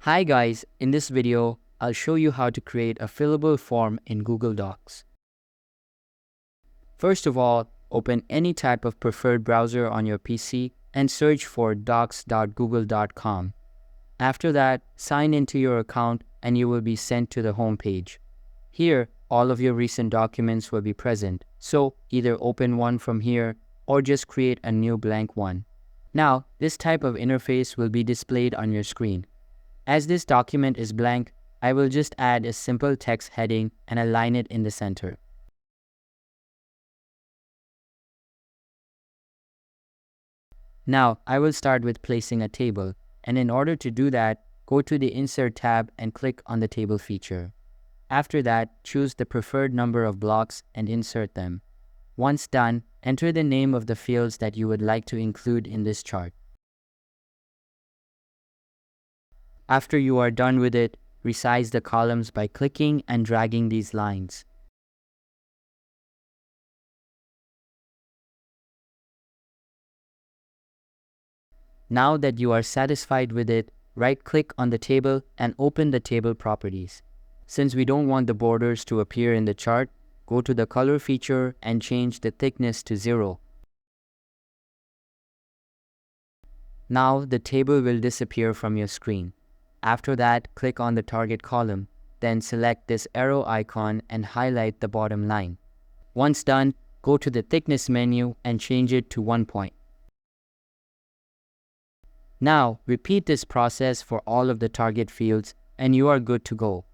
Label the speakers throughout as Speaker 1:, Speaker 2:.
Speaker 1: Hi guys, in this video, I'll show you how to create a fillable form in Google Docs. First of all, open any type of preferred browser on your PC and search for docs.google.com. After that, sign into your account and you will be sent to the home page. Here, all of your recent documents will be present, so either open one from here or just create a new blank one. Now, this type of interface will be displayed on your screen. As this document is blank, I will just add a simple text heading and align it in the center. Now, I will start with placing a table, and in order to do that, go to the Insert tab and click on the Table feature. After that, choose the preferred number of blocks and insert them. Once done, enter the name of the fields that you would like to include in this chart. After you are done with it, resize the columns by clicking and dragging these lines. Now that you are satisfied with it, right-click on the table and open the table properties. Since we don't want the borders to appear in the chart, go to the color feature and change the thickness to 0. Now the table will disappear from your screen. After that, click on the target column, then select this arrow icon and highlight the bottom line. Once done, go to the thickness menu and change it to 1 point. Now, repeat this process for all of the target fields and you are good to go.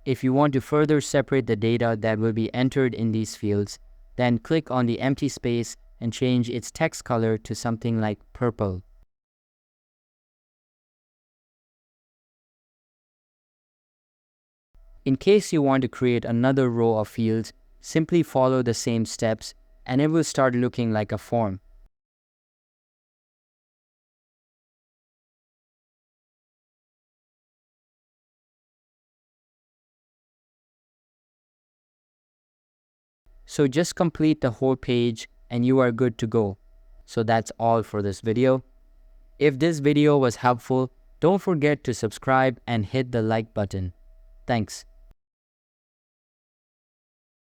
Speaker 1: If you want to further separate the data that will be entered in these fields, then click on the empty space and change its text color to something like purple. In case you want to create another row of fields, simply follow the same steps and it will start looking like a form. So just complete the whole page and you are good to go. So that's all for this video. If this video was helpful, don't forget to subscribe and hit the like button. Thanks.